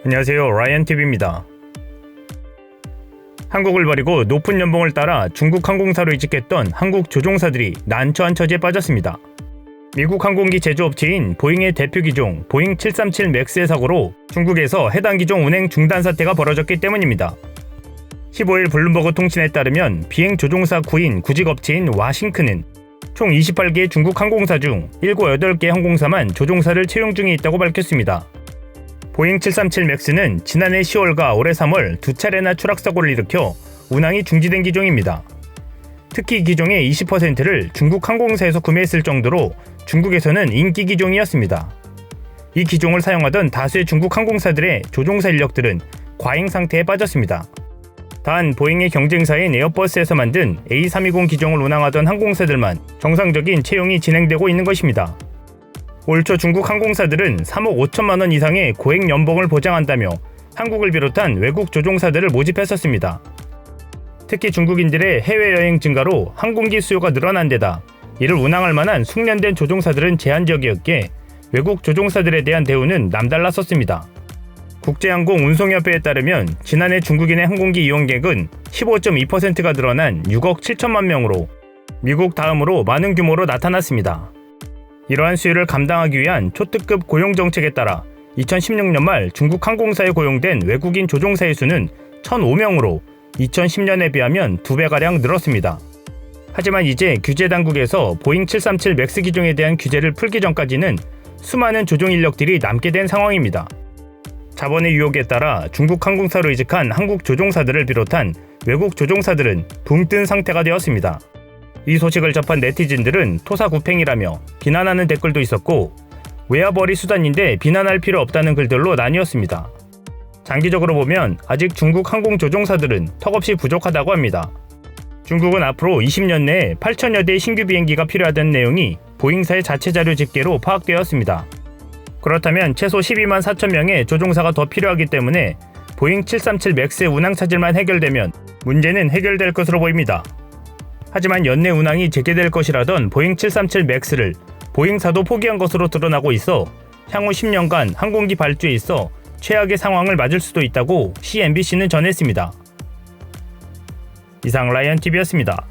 안녕하세요, 라이언TV입니다. 한국을 버리고 높은 연봉을 따라 중국 항공사로 이직했던 한국 조종사들이 난처한 처지에 빠졌습니다. 미국 항공기 제조업체인 보잉의 대표 기종 보잉 737 맥스의 사고로 중국에서 해당 기종 운행 중단 사태가 벌어졌기 때문입니다. 15일 블룸버그 통신에 따르면 비행 조종사 구인 구직업체인 와싱크는 총 28개의 중국 항공사 중 7, 8개 항공사만 조종사를 채용 중에 있다고 밝혔습니다. 보잉 737 맥스는 지난해 10월과 올해 3월 두 차례나 추락사고를 일으켜 운항이 중지된 기종입니다. 특히 기종의 20%를 중국 항공사에서 구매했을 정도로 중국에서는 인기 기종이었습니다. 이 기종을 사용하던 다수의 중국 항공사들의 조종사 인력들은 과잉 상태에 빠졌습니다. 단 보잉의 경쟁사인 에어버스에서 만든 A320 기종을 운항하던 항공사들만 정상적인 채용이 진행되고 있는 것입니다. 올 초 중국 항공사들은 3억 5천만 원 이상의 고액 연봉을 보장한다며 한국을 비롯한 외국 조종사들을 모집했었습니다. 특히 중국인들의 해외여행 증가로 항공기 수요가 늘어난 데다 이를 운항할 만한 숙련된 조종사들은 제한적이었기에 외국 조종사들에 대한 대우는 남달랐었습니다. 국제항공운송협회에 따르면 지난해 중국인의 항공기 이용객은 15.2%가 늘어난 6억 7천만 명으로 미국 다음으로 많은 규모로 나타났습니다. 이러한 수요를 감당하기 위한 초특급 고용정책에 따라 2016년 말 중국 항공사에 고용된 외국인 조종사의 수는 1,005명으로 2010년에 비하면 2배가량 늘었습니다. 하지만 이제 규제당국에서 보잉 737 맥스 기종에 대한 규제를 풀기 전까지는 수많은 조종 인력들이 남게 된 상황입니다. 자본의 유혹에 따라 중국 항공사로 이직한 한국 조종사들을 비롯한 외국 조종사들은 붕뜬 상태가 되었습니다. 이 소식을 접한 네티즌들은 토사구팽이라며 비난하는 댓글도 있었고 외화벌이 수단인데 비난할 필요 없다는 글들로 나뉘었습니다. 장기적으로 보면 아직 중국 항공 조종사들은 턱없이 부족하다고 합니다. 중국은 앞으로 20년 내에 8천여 대의 신규 비행기가 필요하다는 내용이 보잉사의 자체 자료 집계로 파악되었습니다. 그렇다면 최소 12만 4천 명의 조종사가 더 필요하기 때문에 보잉 737 맥스의 운항 차질만 해결되면 문제는 해결될 것으로 보입니다. 하지만 연내 운항이 재개될 것이라던 보잉 737 맥스를 보잉사도 포기한 것으로 드러나고 있어 향후 10년간 항공기 발주에 있어 최악의 상황을 맞을 수도 있다고 CNBC는 전했습니다. 이상 라이언TV였습니다.